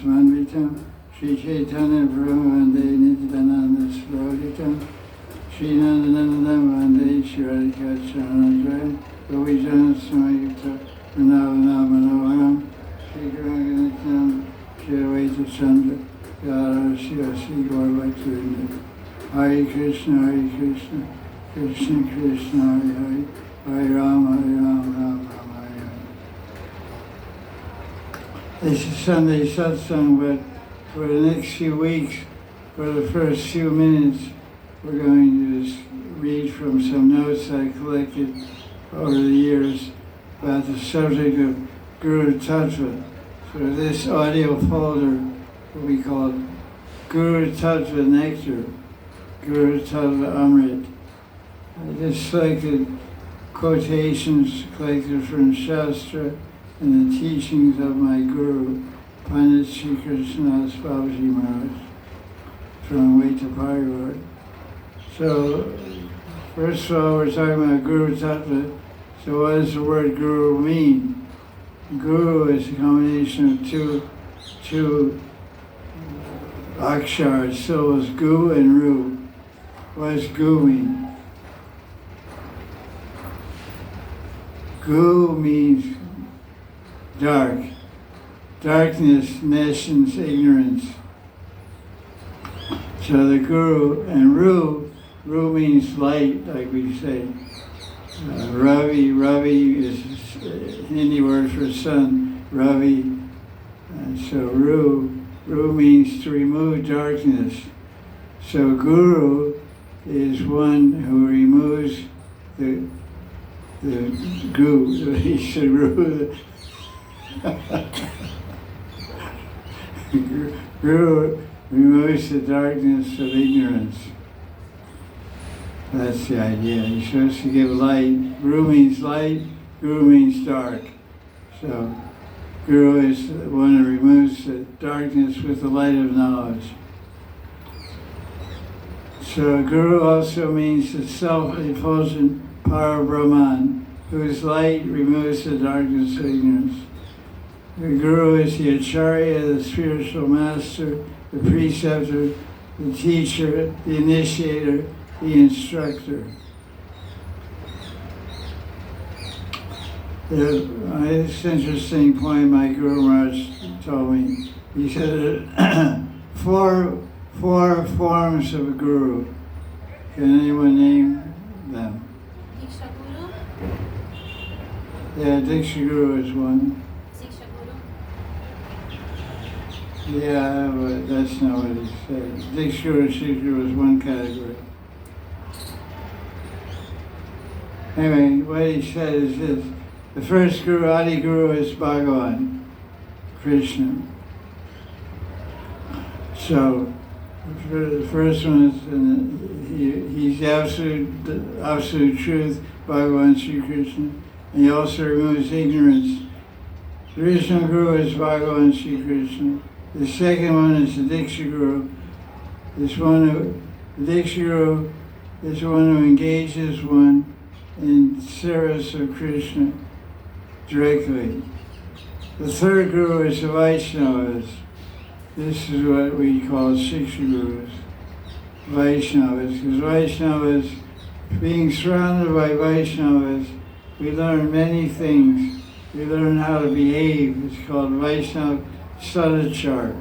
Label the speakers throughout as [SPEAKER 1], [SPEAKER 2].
[SPEAKER 1] Smanvitam, Sri Chaitanya Prabhu Vande Nityananda Sroditam, Sri Nandanandam Vande Shivadika Charanajaya, Govijana Samayukta, Vrindavanam Manoharam, Sri Gauranganatam, Sri Advaita Chandra, Yara Shiva Sri Gaur Bhaktivinoda. Hare Krishna, Krishna Krishna, Hare Hare, Hare Rama, Ram Ram, Hare Hare. This is Sunday satsang, but for the next few weeks, for the first few minutes, we're going to just read from some notes I collected over the years about the subject of Guru Tattva. So this audio folder will be called Guru Tattva Nectar, Guru Tattva Amrit. I just selected quotations collected from Shastra and the teachings of my Guru, Pandit Sri Krishnadas Babaji Maharaj, from Vaita Parivar. So, first of all, we're talking about Guru Tattva. So what does the word Guru mean? Guru is a combination of two akshars, syllables, gu and ru. What does gu mean? Gu means dark. Darkness mentions ignorance. So the Guru, and Ru means light, like we say. Ravi is a Hindi word for sun, Ravi. And so Ru means to remove darkness. So Guru is one who removes the gu. He said Ru. Guru removes the darkness of ignorance. That's the idea. He's supposed to give light. Guru means light, Guru means dark. So Guru is the one who removes the darkness with the light of knowledge. So Guru also means the self-effulgent power of Brahman, whose light removes the darkness of ignorance. The Guru is the Acharya, the spiritual master, the preceptor, the teacher, the initiator, the instructor. This interesting point my Guru Maharaj told me. He said four forms of a Guru. Can anyone name them?
[SPEAKER 2] Diksha Guru?
[SPEAKER 1] Yeah, Diksha Guru is one.
[SPEAKER 2] Diksha Guru?
[SPEAKER 1] Yeah, but that's not what he said. Diksha Guru, Shiksha Guru is one category. Anyway, what he said is this. The first Guru, Adi Guru, is Bhagavan, Krishna. So, the first one is, he's absolute truth, Bhagavan Sri Krishna. And he also removes ignorance. The original Guru is Bhagavan Sri Krishna. The second one is the Diksha Guru. The Diksha Guru is the one who engages one in service of Krishna directly. The third Guru is the Vaishnavas. This is what we call Shiksha Gurus, Vaishnavas. Because Vaishnavas, being surrounded by Vaishnavas, we learn many things. We learn how to behave. It's called Vaishnava Sadachar,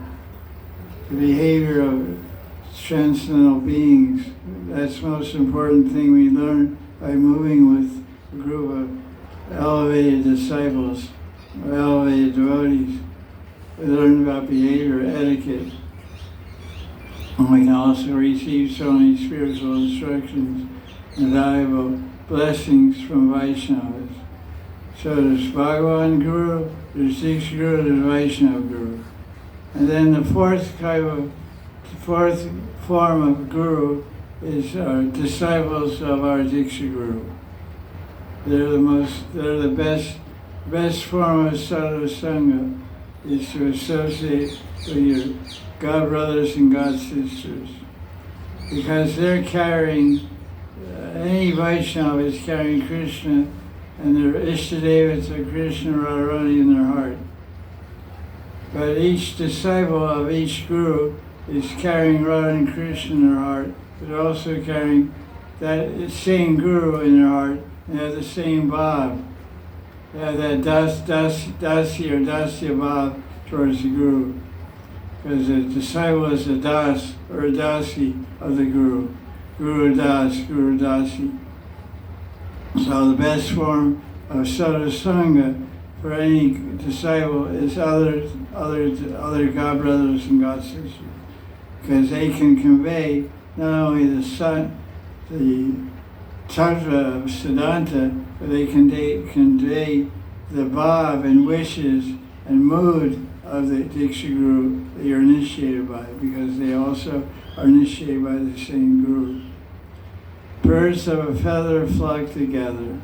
[SPEAKER 1] the behavior of transcendental beings. That's the most important thing we learn by moving with a group of elevated disciples or elevated devotees. We learn about behavior, etiquette. And we can also receive so many spiritual instructions and valuable blessings from Vaishnavas. So there's Bhagavan Guru, there's Diksha Guru, there's Vaishnava Guru. And then the fourth form of Guru is our disciples of our Diksha Guru. They're the best form of sadhu sangha is to associate with your God brothers and God sisters, because they're carrying, any Vaishnava is carrying Krishna and their Ishtadevas of Krishna Radharani in their heart. But each disciple of each guru is carrying Radha and Krishna in their heart, but also carrying that same guru in their heart and have the same bhav. They have that dasi or dasya bhav towards the guru. Because the disciple is a das or a dasi of the guru. Guru das, guru dasi. So the best form of sadhusanga for any disciple is other God brothers and God sisters, because they can convey not only the tattva of Siddhanta, but they can convey the bhav and wishes and mood of the Diksha Guru that you're initiated by, because they also are initiated by the same Guru. Birds of a feather flock together.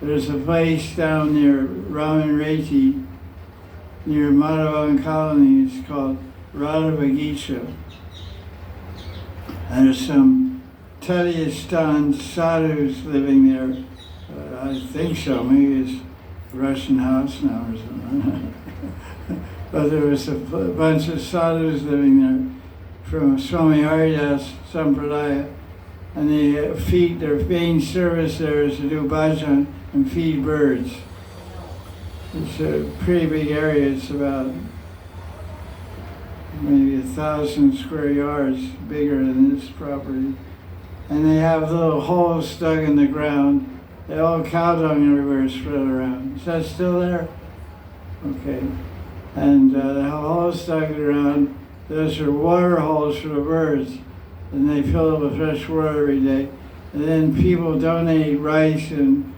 [SPEAKER 1] There's a place down near Ramanreti, near Madan colony. It's called Radha Bagicha. And there's some Tadiyastan sadhus living there. I think so. Maybe it's a Russian house now or something. But there was a bunch of sadhus living there from Swami Haridas Sampradaya. And they feed, their main service there is to do bhajan and feed birds. It's a pretty big area. It's about maybe 1,000 square yards bigger than this property. And they have little holes dug in the ground. They all cow dung everywhere spread around. Is that still there? Okay. And the holes dug in the ground, those are water holes for the birds. And they fill it with fresh water every day. And then people donate rice and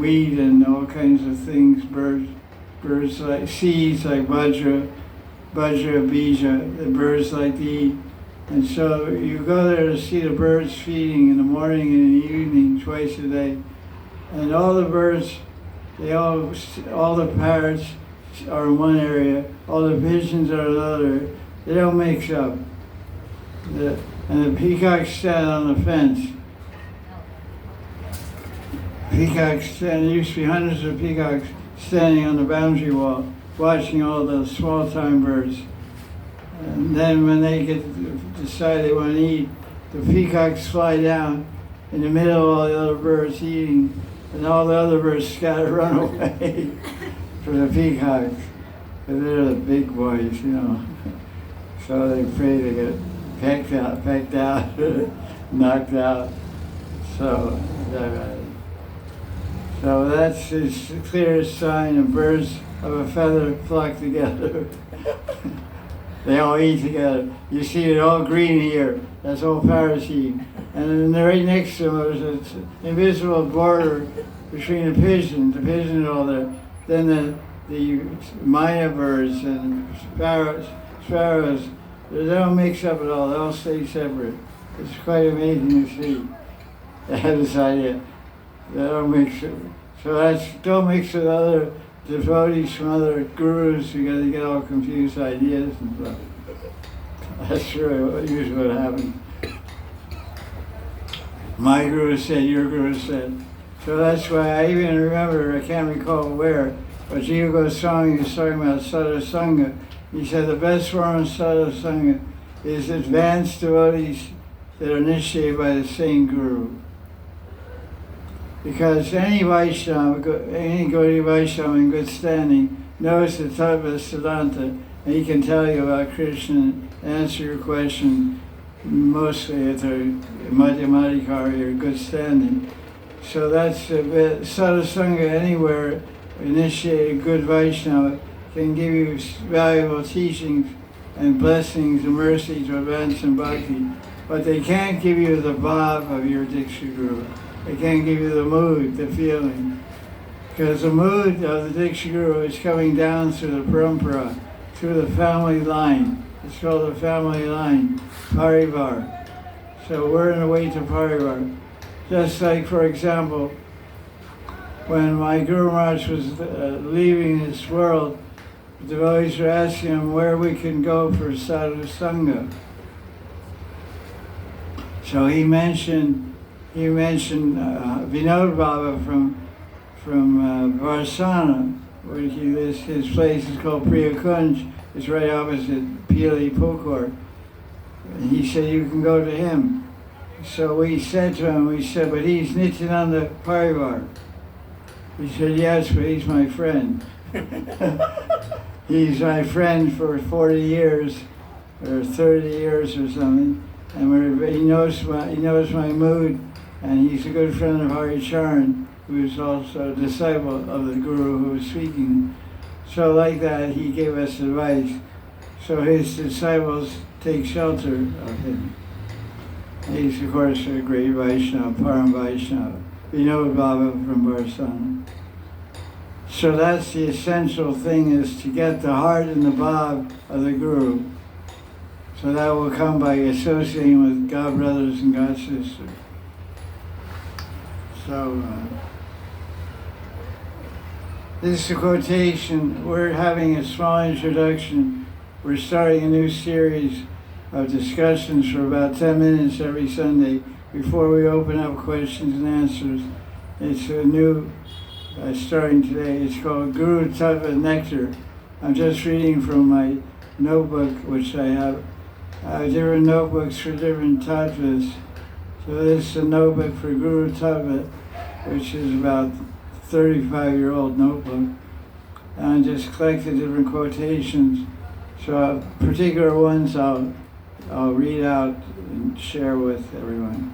[SPEAKER 1] wheat and all kinds of things, birds like seeds like bajra, bija, the birds like to eat. And so you go there to see the birds feeding in the morning and in the evening, twice a day. And all the birds, all the parrots are in one area, all the pigeons are in another. They don't mix up. And the peacocks stand on the fence. There used to be hundreds of peacocks standing on the boundary wall, watching all the small-time birds. And then when they decide they want to eat, the peacocks fly down in the middle of all the other birds eating, and all the other birds scatter, run away from the peacocks. Because they're the big boys, you know. So they pray to get pecked out, knocked out. So that's the clearest sign of birds of a feather flock together. They all eat together. You see it all green here. That's all parasite. And then right next to them there's an invisible border between the pigeons. The pigeons are all there. Then the Maya birds and sparrows, they don't mix up at all. They all stay separate. It's quite amazing to see. They have this idea. They don't mix it. So don't mix with other devotees from other gurus because they get all confused ideas and stuff. That's really usually what happens. My guru said, your guru said. So that's why I even remember, I can't recall where, but Jiva Goswami was talking about sadhusanga. He said the best form of sadhusanga is advanced devotees that are initiated by the same guru. Because any Vaishnava, any Gaudiya Vaishnava in good standing knows the tattva of Siddhanta, and he can tell you about Krishna and answer your question mostly if they're Madhyamadikari or good standing. So that's a bit, sadhusanga anywhere, initiated good Vaishnava can give you valuable teachings and blessings and mercy to advance in bhakti. But they can't give you the bhav of your Diksha Guru. They can't give you the mood, the feeling. Because the mood of the Diksha Guru is coming down through the parampara, through the family line. It's called the family line, parivar. So we're in the way to parivar. Just like, for example, when my Guru Maharaj was leaving this world, the devotees were asking him where we can go for sadhu sangha. So he mentioned Vinod Baba from Varsana, where he lives. His place is called Priyakunj. It's right opposite Pili Pokor. And he said, you can go to him. So we said to him, but he's Nityananda Parivar. He said, yes, but he's my friend. He's my friend for 40 years, or 30 years or something. And he knows my mood, and he's a good friend of Hari Charan, who is also a disciple of the Guru who was speaking. So like that, he gave us advice. So his disciples take shelter of him. He's, of course, a great Vaishnava, Param Vaishnava. We know Baba from Barsana. So that's the essential thing, is to get the heart and the bhav of the Guru. So that will come by associating with God brothers and God sisters. So this is a quotation. We're having a small introduction. We're starting a new series of discussions for about 10 minutes every Sunday before we open up questions and answers. It's a new, starting today. It's called Guru Tattva Nectar. I'm just reading from my notebook, which I have different notebooks for different tattvas. So this is a notebook for Guru Tattva, which is about 35-year-old notebook. And I just collected different quotations. So particular ones I'll read out and share with everyone.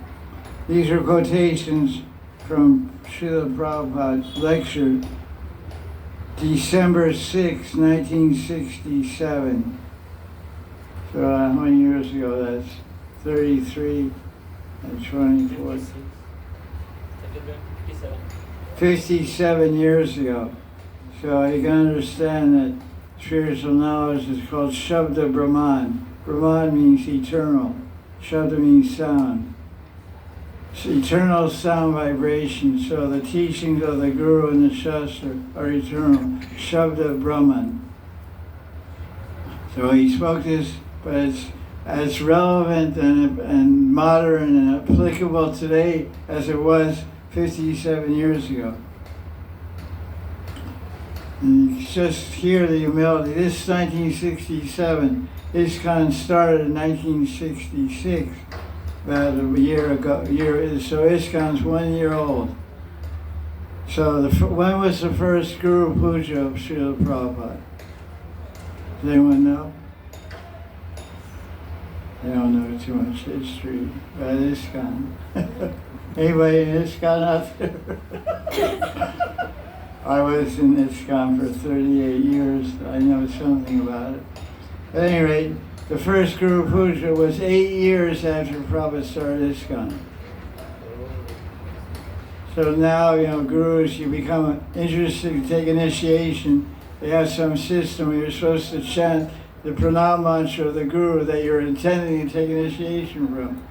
[SPEAKER 1] These are quotations from Srila Prabhupada's lecture, December 6, 1967. So how many years ago? That's 33 and 24. 57 years ago. So you can understand that spiritual knowledge is called Shabda Brahman. Brahman means eternal. Shabda means sound. It's eternal sound vibration. So the teachings of the Guru and the Shastra are eternal. Shabda Brahman. So he spoke this, but it's as relevant and modern and applicable today as it was 57 years ago. And you just hear the humility. This is 1967. ISKCON started in 1966, about a year ago. So ISKCON's 1 year old. So when was the first Guru Puja of Srila Prabhupada? Does anyone know? They don't know too much history about ISKCON. Anybody in ISKCON out there? I was in ISKCON for 38 years. I know something about it. At any rate, the first Guru Puja was 8 years after Prabhupada started ISKCON. So now, gurus, you become interested to take initiation. They have some system where you're supposed to chant the pranam mantra of the Guru that you're intending to take initiation from.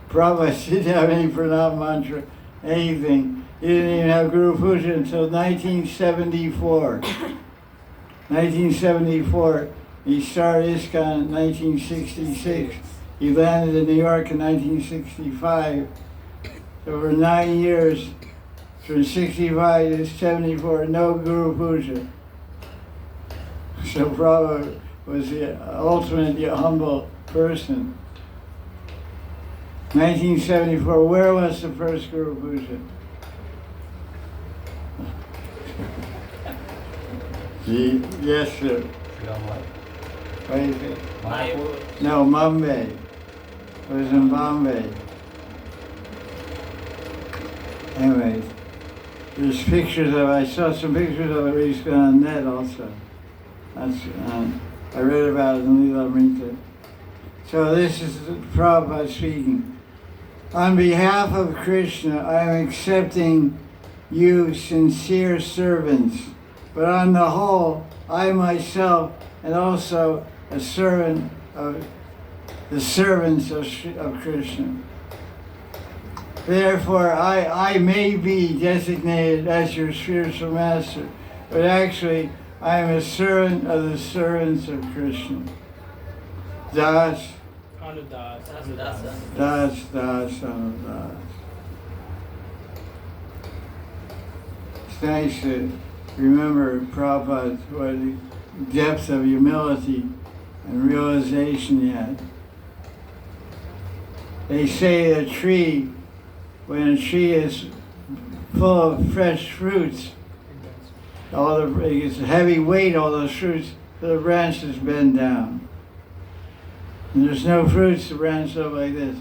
[SPEAKER 1] Prabhupada didn't have any pranam mantra, anything. He didn't even have Guru Puja until 1974. 1974. He started ISKCON in 1966. He landed in New York in 1965. Over 9 years, from 65 to 74, no Guru Puja. So Prabhupada was the ultimate humble person. 1974, where was the first Guru Puja? Yes, sir. What is it? No, Mumbai. It was in Bombay. Anyways, there's pictures of, I saw some pictures of it recently on the net also. That's, I read about it in Leela Amrita. So this is Prabhupada speaking. On behalf of Krishna, I am accepting you sincere servants, but on the whole, I myself and also a servant of the servants of Krishna. Therefore, I may be designated as your spiritual master, but actually, I am a servant of the servants of Krishna. Das, Das, Anudas. It's nice to remember Prabhupada, what the depth of humility and realization he had. They say a tree, when a tree is full of fresh fruits, it's a heavy weight, all those fruits, the branches bend down. And there's no fruits, the branch up like this.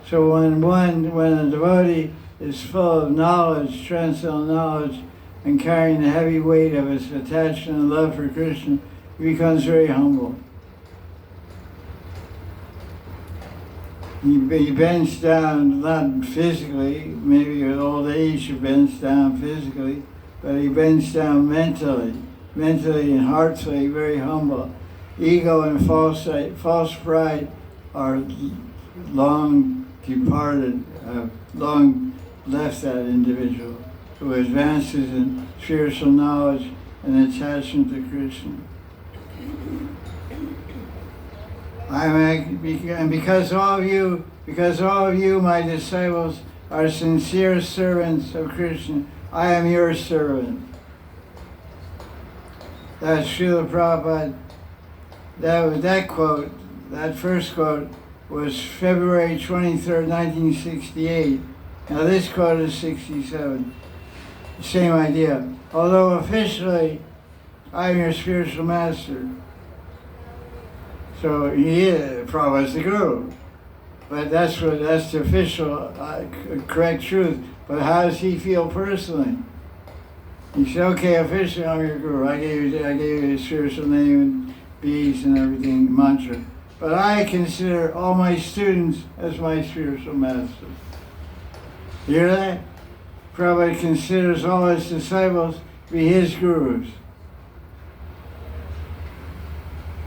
[SPEAKER 1] So when a devotee is full of knowledge, transcendental knowledge, and carrying the heavy weight of his attachment and love for Krishna, he becomes very humble. He bends down, not physically, maybe with old age he bends down physically, but he bends down mentally and heartfully, very humble. Ego and false pride are long departed, long left that individual who advances in spiritual knowledge and attachment to Krishna. And because all of you, my disciples, are sincere servants of Krishna, I am your servant. That's Srila Prabhupada. That quote, that first quote, was February 23rd, 1968. Now this quote is 67. Same idea. Although officially, I'm your spiritual master. So he is, Prabhupada's the guru. But that's the official, correct truth. But how does he feel personally? He said, okay, officially I'm your guru. I gave you the spiritual name and beads and everything, mantra. But I consider all my students as my spiritual masters. You hear that? Prabhupada considers all his disciples to be his gurus.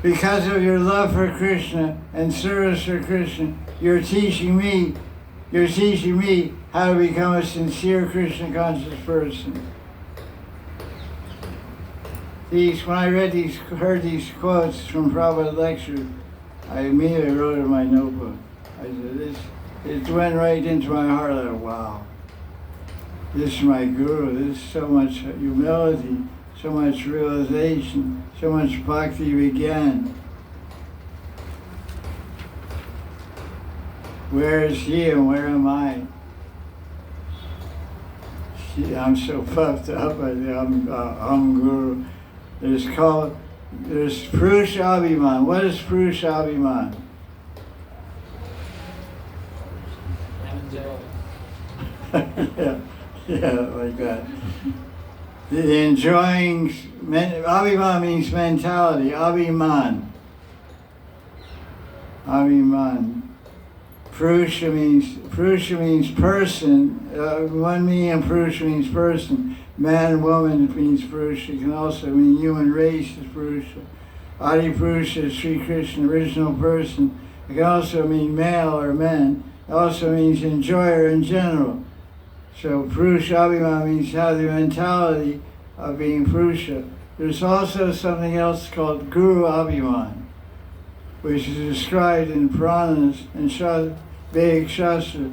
[SPEAKER 1] Because of your love for Krishna and service for Krishna, you're teaching me how to become a sincere Krishna conscious person. When I heard these quotes from Prabhupada lecture, I immediately wrote in my notebook. I said, it went right into my heart. I thought, wow, this is my guru. This is so much humility, so much realization, so much bhakti began. Where is he and where am I? I'm so puffed up. I'm guru. There's Purusha Abhiman. What is Purusha Abhiman? yeah, like that. The enjoying, Abhiman means mentality, Abhiman. Purusha means person. One meaning of Purusha means person. Man and woman means Purusha. It can also mean human race is Purusha. Adi Purusha is Sri Krishna, original person. It can also mean male or men. It also means enjoyer in general. So Purusha Abhiman means have the mentality of being Purusha. There's also something else called Guru Abhiman, which is described in Puranas and Vedic Shastra.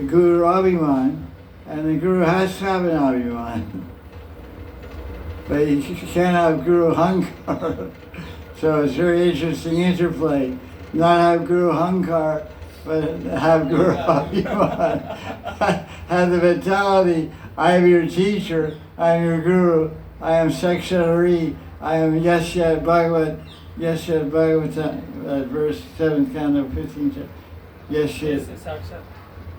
[SPEAKER 1] Guru Abhiman, and the Guru has to have an Abhiman. But you can't have Guru Hankar. So it's a very interesting interplay. Not have Guru Hankar, but have Guru Abhiman. Have the mentality, I am your teacher, I am your Guru, I am Sakshari, I am Yasya Bhagavat, verse 7th canto, 15th. Yasya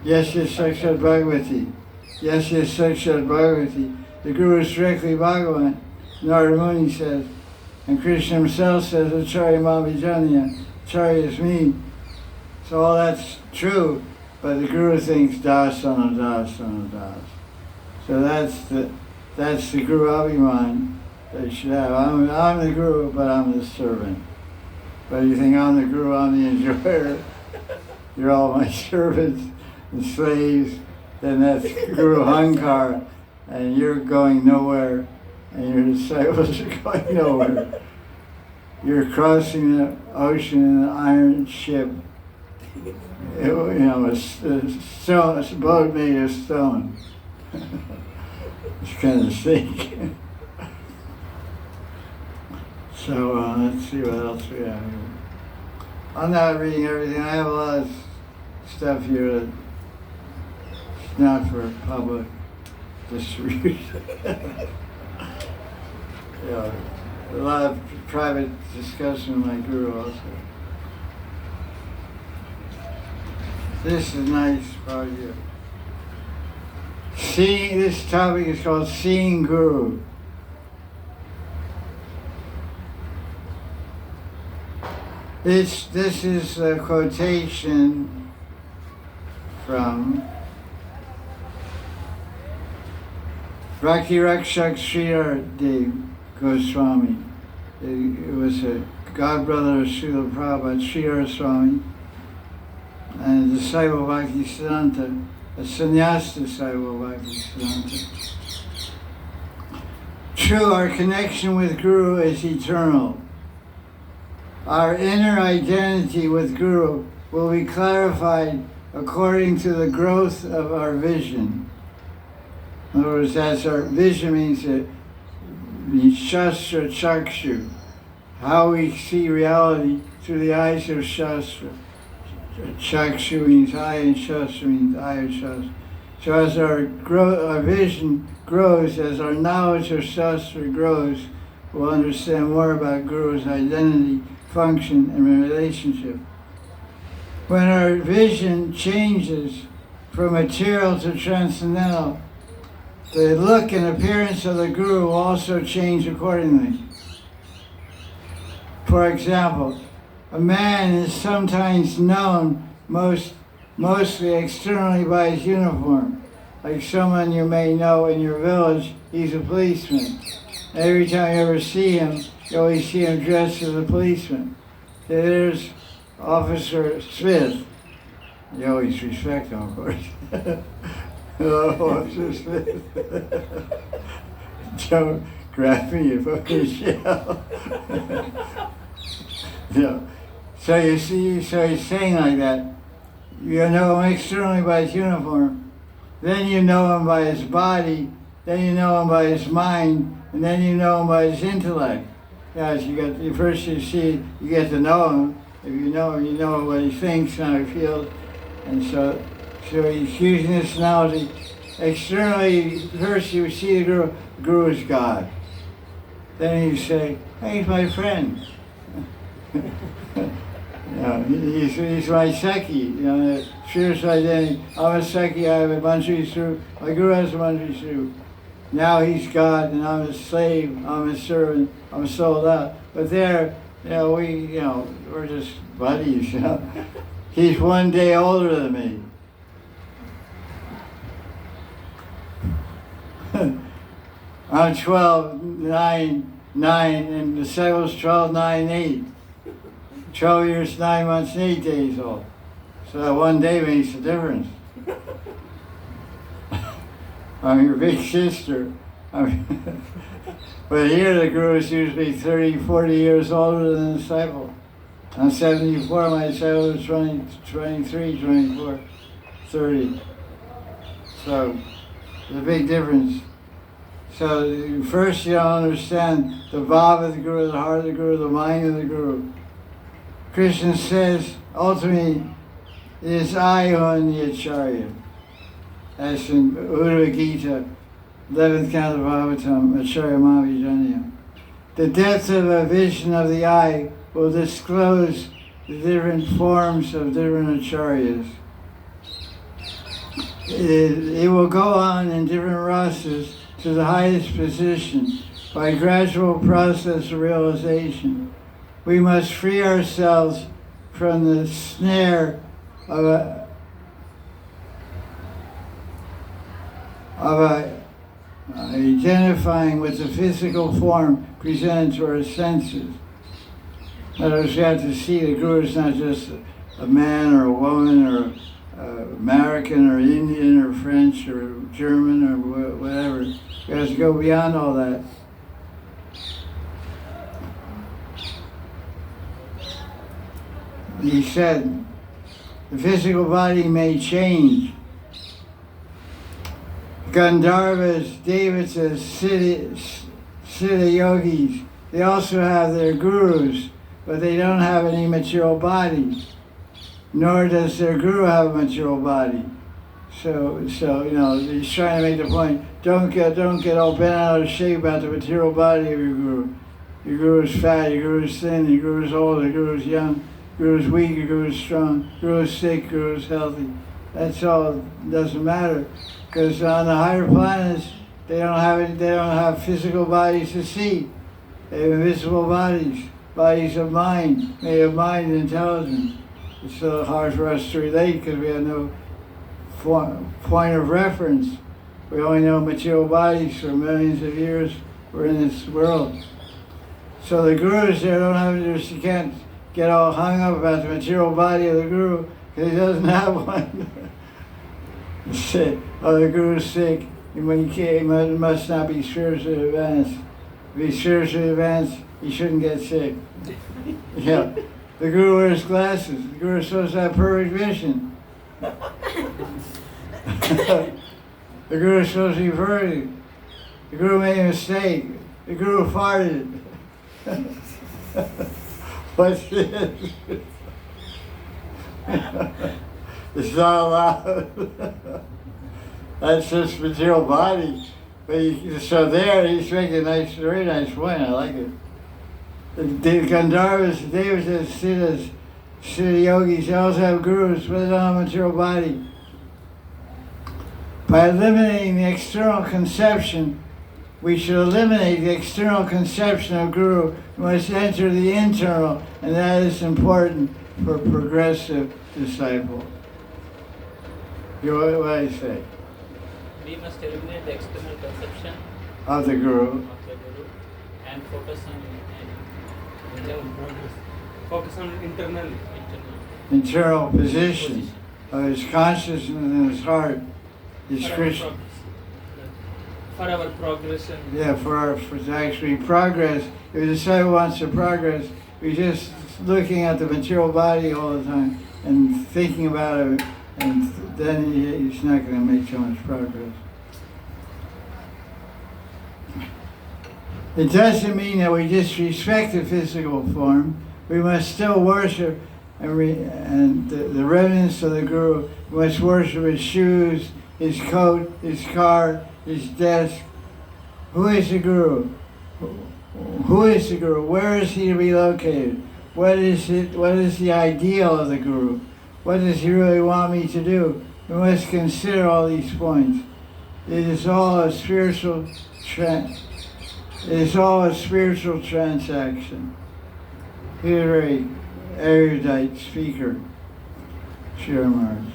[SPEAKER 1] Sakshat Bhagavati. Yasya Sakshat Bhagavati. The Guru is directly Bhagavan. Narada Muni says, and Krishna himself says, Acharya Mabhijanya, Acharya is me. So all that's true, but the Guru thinks Das Son of Das. So that's the Guru Abhiman that you should have. I'm the Guru, but I'm the servant. But you think I'm the Guru, I'm the enjoyer, you're all my servants and slaves, then that's Guru Hankar, and you're going nowhere, and your disciples are going nowhere. You're crossing the ocean in an iron ship. A boat made of stone. It's kind of sick. So let's see what else we have here. I'm not reading everything. I have a lot of stuff here that's not for public distribution. Yeah, a lot of private discussion with my guru also. This is nice part here. Seeing, this topic is called Seeing Guru. This is a quotation from Bhakti Rakshak Sridhar Dev Goswami. It was a godbrother of Srila Prabhupada, Sridhar Swami, and a disciple of Bhaktisiddhanta, a sannyas disciple of Bhaktisiddhanta. True, our connection with Guru is eternal. Our inner identity with Guru will be clarified according to the growth of our vision. In other words, that's our vision means Shastra Chakshu, how we see reality through the eyes of Shastra. Chakshu means eye and Shastra means eye of Shastra. So as our vision grows, as our knowledge of Shastra grows, we'll understand more about Guru's identity, function, and relationship. When our vision changes from material to transcendental, the look and appearance of the Guru will also change accordingly. For example, a man is sometimes known mostly externally by his uniform. Like someone you may know in your village, he's a policeman. Every time you ever see him, you always see him dressed as a policeman. There's Officer Smith. You always respect him, of course. Hello, Officer Smith. Don't grab me if I can shell. Yeah. So you see, so he's saying like that. You know him externally by his uniform. Then you know him by his body. Then you know him by his mind. And then you know him by his intellect. Yes, first you get to know him. If you know him, you know what he thinks and how he feels. And so he's using this analogy. Externally, first you see the Guru is God. Then you say, hey, he's my friend. He's my Seki, spiritual identity. I'm a Seki, I have a Manjari Swarup. My Guru has a Manjari Swarup. Now he's God, and I'm a slave, I'm a servant, I'm sold out. But there, we're just buddies, He's one day older than me. I'm 12, 9, and the disciples 12, 9, 8. 12 years, 9 months, and 8 days old. So that one day makes a difference. I'm your big sister. But here the Guru is usually 30, 40 years older than the disciple. I'm 74, my disciple is 23, 24, 30. So there's a big difference. So first you don't understand the bhava of the Guru, the heart of the Guru, the mind of the Guru. Krishna says, ultimately, it is I who am the Acharya. As in Uddhava Gita, 11th canto of Bhagavatam, Acharya Mahavijanya. The depth of a vision of the eye will disclose the different forms of different acharyas. It will go on in different rasas to the highest position by gradual process of realization. We must free ourselves from the snare of identifying with the physical form presented to our senses. In other words, we have to see the Guru is not just a man or a woman or American or Indian or French or German or whatever. We have to go beyond all that. He said, the physical body may change. Gandharvas, Devatas, Siddha yogis, they also have their gurus, but they don't have any material body, nor does their guru have a material body. So you know, he's trying to make the point, don't get all bent out of shape about the material body of your guru. Your guru is fat, your guru is thin, your guru is old, your guru is young, your guru is weak, your guru is strong, your guru is sick, your guru is healthy. That's all, it doesn't matter. Because on the higher planets, they don't have physical bodies to see. They have invisible bodies of mind, made of mind and intelligence. It's so hard for us to relate because we have no point of reference. We only know material bodies for millions of years we're in this world. So the gurus there you can't get all hung up about the material body of the guru because he doesn't have one. Oh, the guru's sick. He must not be spiritually advanced. If he's spiritually advanced, he shouldn't get sick. Yeah. The guru wears glasses. The guru is supposed to have perfect vision. The guru is supposed to be perfect. The guru made a mistake. The guru farted. What's this? It's not allowed. That's just material body. But so there, he's making a very nice point. I like it. The Gandharvas, the Devas, the Siddhas, Siddha yogis, they also have gurus, but they don't have a material body. By eliminating the external conception, we should eliminate the external conception of guru. We must enter the internal, and that is important for progressive disciple. What do you say?
[SPEAKER 2] We must eliminate the external conception
[SPEAKER 1] of the guru
[SPEAKER 2] and focus on
[SPEAKER 1] internal position of his consciousness and his heart. His Krishna.
[SPEAKER 2] For our progression.
[SPEAKER 1] Yeah, for actually progress. If a disciple wants to progress, we're just looking at the material body all the time and thinking about it, and then he's not going to make so much progress. It doesn't mean that we disrespect the physical form. We must still worship and the remnants of the guru. We must worship his shoes, his coat, his car, his desk. Who is the guru? Who is the guru? Where is he to be located? What is it? What is the ideal of the guru? What does he really want me to do? We must consider all these points. It is all a spiritual transaction. He's a very erudite speaker, Srila Maharaj.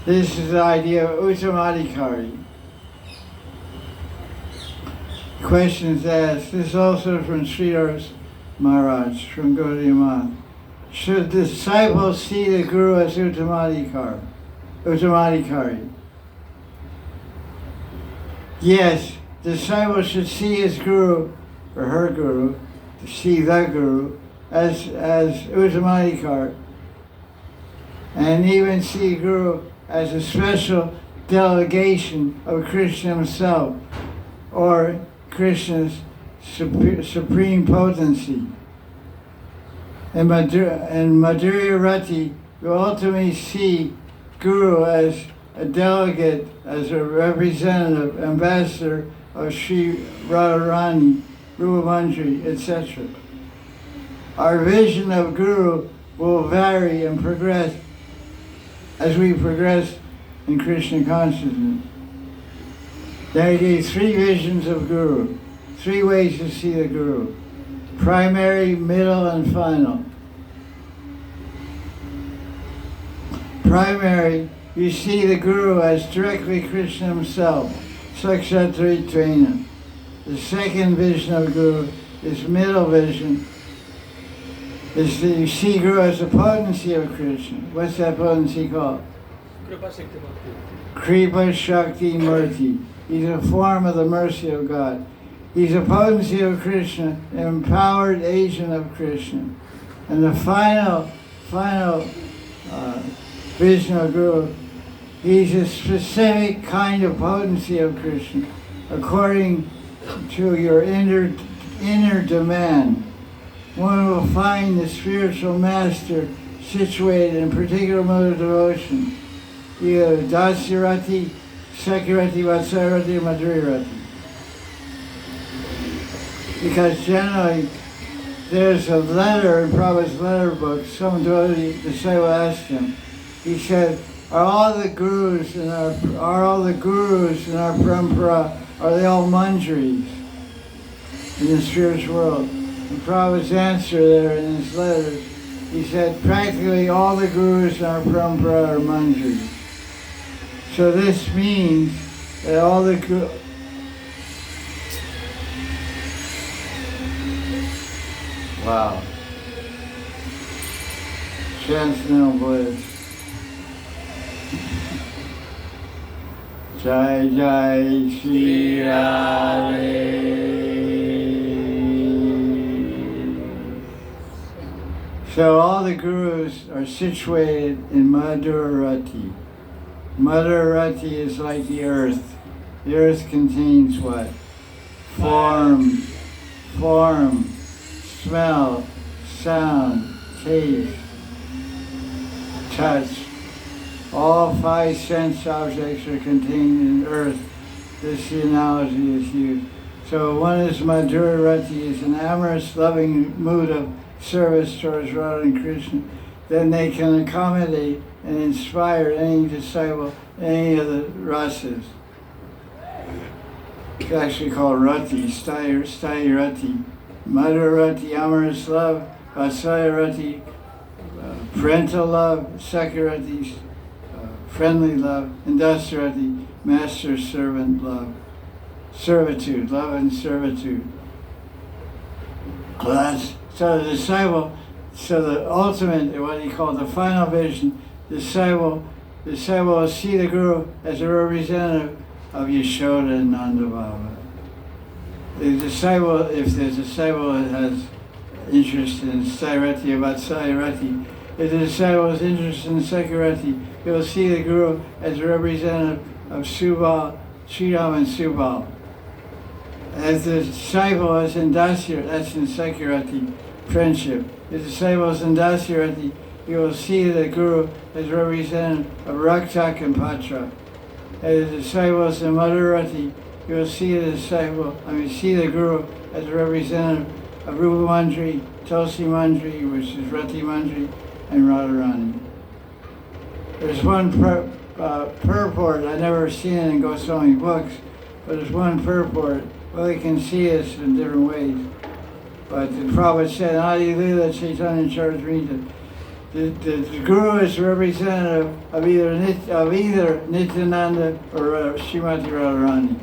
[SPEAKER 1] This is the idea of Uttamadhikari. Questions asked. This is also from Sridhar Maharaj, from Gaudiya Math. Should disciples see the Guru as Uttamadhikari? Yes, disciples should see his Guru, or her Guru, to see the Guru, as Uttamadhikari. And even see Guru as a special delegation of Krishna himself, or Krishna's supreme potency. In Madhurya Rati, we ultimately see Guru as a delegate, as a representative, ambassador of Sri Radharani, Rupamandri, etc. Our vision of Guru will vary and progress as we progress in Krishna consciousness. There are three visions of Guru, three ways to see the Guru: primary, middle, and final. Primary, you see the Guru as directly Krishna himself, Sakshatritvena. The second vision of Guru is middle vision. Is that you see Guru as the potency of Krishna. What's that potency called? Kripa Shakti Murti. He's a form of the mercy of God. He's a potency of Krishna, an empowered agent of Krishna. And the final vision of Guru, he's a specific kind of potency of Krishna, according to your inner demand. One will find the spiritual master situated in particular mode of devotion, either Dasyarati, Sekirati, Vatsarati, or Madhurirati. Because generally, there's a letter in Prabhupada's letter book, some devotee, the disciple asked him, he said, are all the gurus in our parampara, are they all manjaris in the spiritual world? And Prabhupada's answer there in his letters, he said, practically all the gurus in our parampara are manjaris. So this means that all the gurus, wow, transcendental bliss. Jai Jai Shri Radhe. So all the gurus are situated in Madhurati. Madhurati is like the earth. The earth contains what? Form, smell, sound, taste, touch. All five sense objects are contained in earth. This analogy is used. So one is Madhurati, is an amorous, loving mood of service towards Radha and Krishna. Then they can accommodate and inspire any disciple, any of the rasas. It's actually called rati, sthaya rati. Madhurati, amorous love, Vatsaya rati, parental love, Sekirati, friendly love, and Dasyarati, master-servant love. Servitude, love and servitude. So the disciple, so the ultimate, what he called the final vision, disciple will see the Guru as a representative of Yashoda and Nanda Baba. The disciple, if the disciple has interest in Sairati or Vatsayarati, if the disciple is interested in Sekirati, he will see the Guru as a representative of Subal, Sridham and Subal. As the disciple is in Dasya, that's in Sekirati, friendship. If the disciple is in Dasyarati, he will see the Guru as representative of Raktak and Patra. As the disciple is in Madhurati, you will see the Guru as a representative of Rupa Mandri, Tulsi Mandri, which is Rati Mandri, and Radharani. There's one purport, I've never seen it in Goswami books, but there's one purport. Well, you can see this in different ways. But the Prabhupada said, Adi Lila Chaitanya Charitamrita, the Guru is representative of either Nityananda or Srimati Radharani.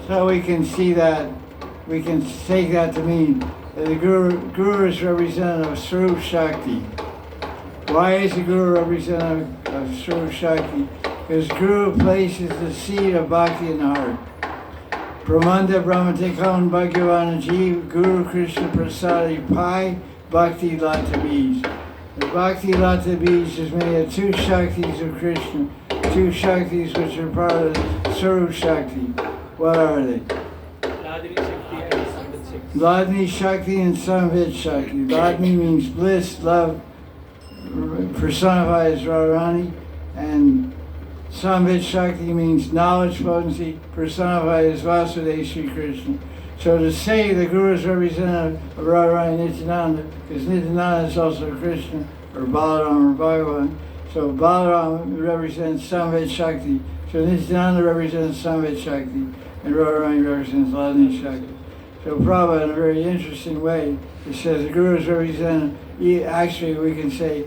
[SPEAKER 1] So we can see that, we can take that to mean that the Guru is representative of Swarup Shakti. Why is the Guru representative of Swarup Shakti? Because Guru places the seed of bhakti in the heart. Brahmanda Brahmatikon Bhagavan Jeev Guru Krishna Prasadi Pai Bhakti Lata Bij. The Bhakti Lata Bij is made of two Shaktis of Krishna, two Shaktis which are part of Swarup Shakti. What are they? Ladni Shakti and Samvid Shakti. Ladni means bliss, love, personified as Radharani, and Samvid Shakti means knowledge, potency, personified as Vasudeva Sri Krishna. So to say the Guru is representative of Radharani and Nityananda, because Nityananda is also Krishna, or Balaram or Bhagavan, so Balaram represents Samvid Shakti, so Nityananda represents Samvid Shakti, and Radharani represents Ladni Shakti. So Prabhupada, in a very interesting way, he says the Guru is representative, actually we can say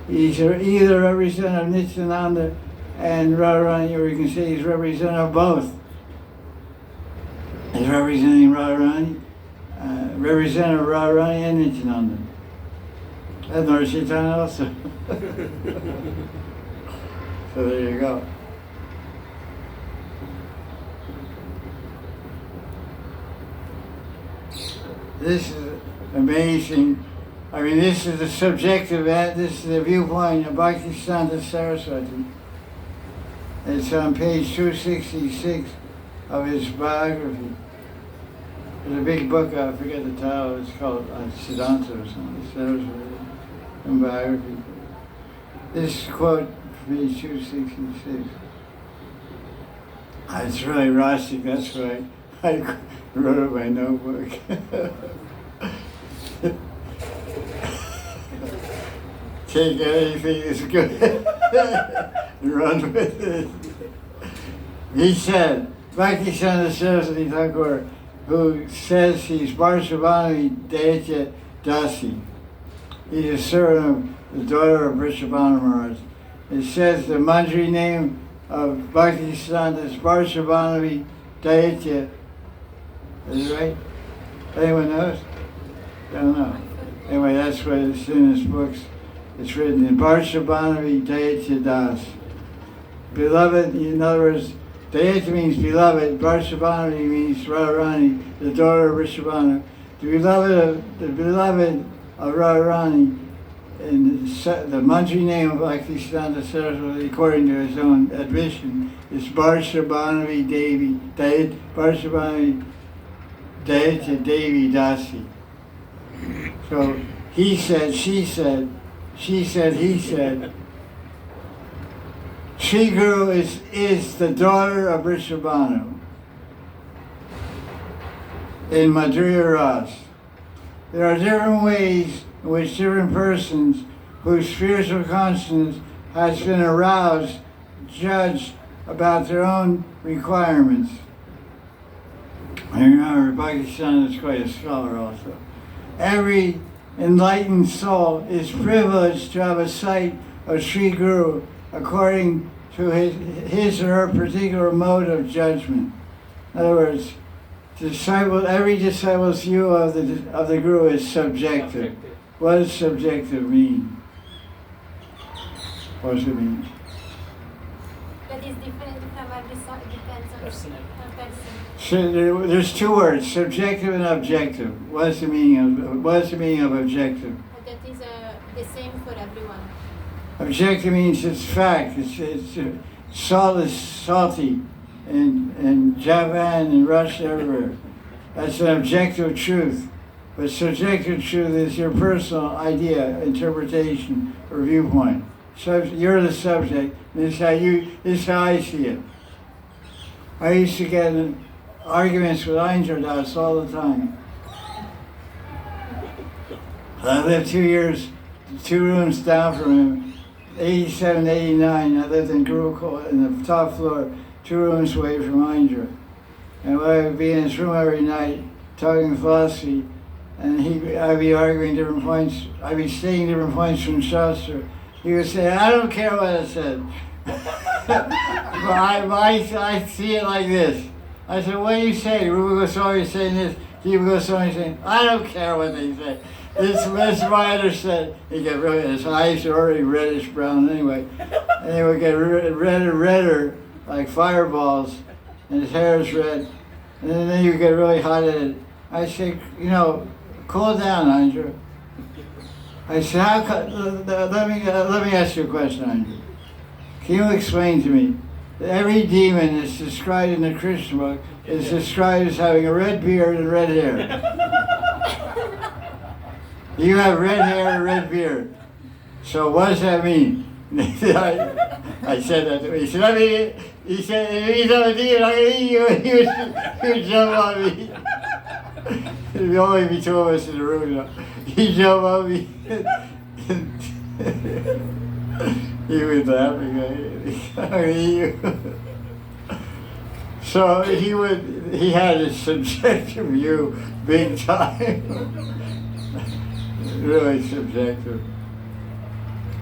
[SPEAKER 1] he's either representative of Nityananda and Radharani, or we can say he's representative of both. He's representing Radharani, representative of Radharani and Nityananda. And Lord Chaitanya also. So there you go. This is amazing. I mean, this is the subjective, this is the viewpoint of Bhaktisiddhanta Saraswati. It's on page 266 of his biography. There's a big book, I forget the title, it's called Siddhanta or something, Saraswati, and biography. This quote from page 266. It's really rustic, that's why I wrote it in my notebook. Take anything that's good and run with it. He said, Bhaktisiddhanta Saraswati Thakur, who says he's Varshabhani Daitya Dasi. He's a servant of the daughter of Vrishabhana Maharaj. It says the Manjari name of Bhaktisiddhanta is Varshabhani Daitya. Is it right? Anyone knows? Don't know. Anyway, that's what it's in his books. It's written in Varshabhani Daitya Das. Beloved, in other words, Daitya means beloved, Varshabhani means Radharani, the daughter of Vrishabhana. The beloved of Radharani, and the Manjari name of Bhaktisiddhanta Saraswati, according to his own admission, is Varshabhani Devi, Varshabhani Daitya Devi Dasi. So he said, she said, he said, Sri Guru is the daughter of Vrishabhanu in Madhurya Ras. There are different ways in which different persons whose spiritual consciousness has been aroused judge about their own requirements. I remember Bhaktisiddhanta is quite a scholar also. Every enlightened soul is privileged to have a sight of Sri Guru according to his or her particular mode of judgment. In other words, every disciple's view of the Guru is subjective. What does subjective mean? What does it mean?
[SPEAKER 3] That is different from every soul. It depends on
[SPEAKER 2] Person.
[SPEAKER 1] So there's two words, subjective and objective. What is the meaning of objective?
[SPEAKER 3] That is the same for everyone.
[SPEAKER 1] Objective means it's fact. It's salt is salty in Japan and Russia, everywhere. That's an objective truth. But subjective truth is your personal idea, interpretation, or viewpoint. So you're the subject. This is how I see it. I used to get in arguments with Eindradas all the time. I lived 2 years, 2 rooms down from him. 87, 89, I lived in Gurukul in the top floor, 2 rooms away from Indra. And I would be in his room every night talking philosophy, and I'd be arguing different points. I'd be stating different points from Shastra. He would say, I don't care what it said. But I see it like this. I said, what do you say? Rupa Goswami is saying this, Jiva Goswami is saying, I don't care what they say. This is my understanding. He got really, his eyes are already reddish brown anyway. And they would get redder, like fireballs, and his hair is red. And then he would get really hot-headed. I said, cool down, Andrew. I said, let me ask you a question, Andrew. Can you explain to me that every demon that's described in the Krishna book is described as having a red beard and red hair? You have red hair and red beard. So what does that mean? I said that to him. He said, if he's on a demon, I'm going to eat you. He would jump on me. There'd only be 2 of us in the room. He'd jump on me. He was laughing. I'm going to eat you. So he had his subjective view big time. Really subjective.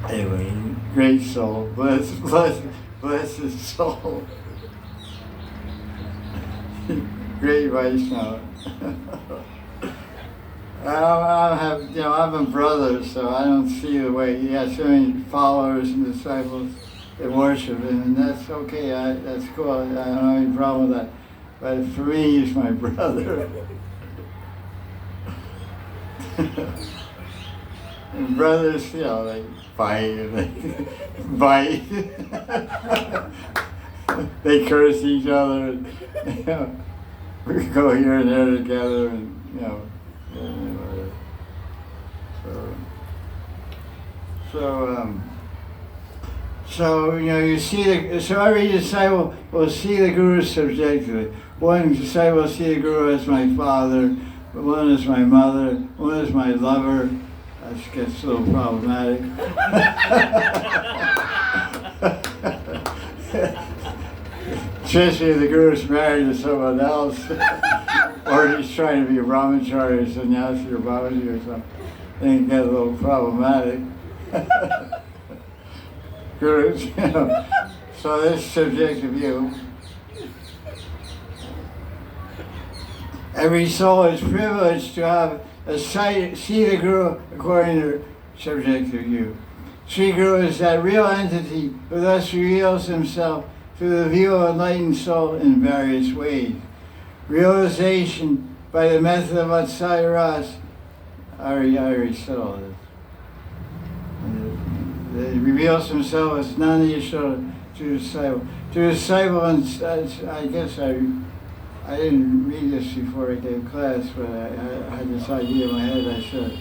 [SPEAKER 1] Anyway, great soul. Bless his soul. Great Vaishnava. I'm a brother, so I don't see the way he has so many followers and disciples that worship him, and that's okay. That's cool. I don't have any problem with that. But for me, he's my brother. And brothers, they fight, bite, they curse each other. we go here and there together, and you know, so you know, you see so every disciple will see the Guru subjectively. One disciple will see the Guru as my father, one is my mother, one is my lover. That gets a little problematic. Especially if the Guru's married to someone else, or he's trying to be a brahmachari or sannyasi or Babaji or something, then it gets a little problematic. Gurus, you know. So this subjective view. Every soul is privileged to have a sight, see the Guru according to subjective view. Sri Guru is that real entity who thus reveals himself through the view of enlightened soul in various ways. Realization by the method of Vatsalya Ras, I already said all this. He reveals himself as Nanda Yashoda to the disciple. To the disciple, and I guess I didn't read this before I gave class, but I had this idea in my head, I said.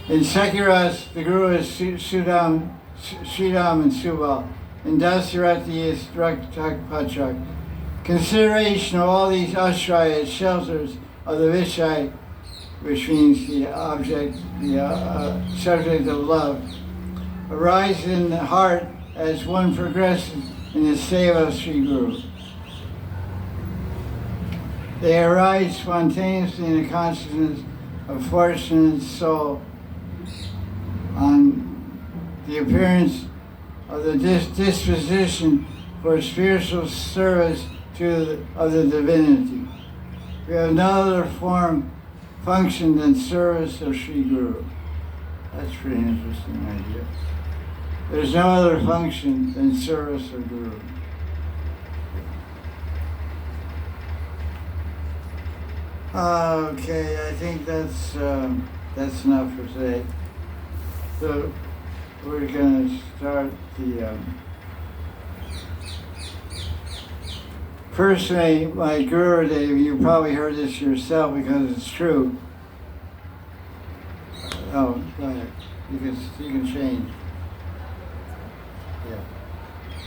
[SPEAKER 1] In Sekiras, the Guru is Sridham and Subal. In Dasarathi is Draktak Patrak. Consideration of all these ashraya as shelters of the Vishai, which means the object, the subject of love, arise in the heart as one progresses in the seva of Sri Guru. They arise spontaneously in the consciousness of fortunate soul on the appearance of the disposition for spiritual service of the divinity. We have no other function than service of Sri Guru. That's a pretty interesting idea. There's no other function than service of Guru. Okay, I think that's enough for today. So we're going to start the personally, my Guru Day. You probably heard this yourself because it's true. Oh, go ahead. You can change. Yeah.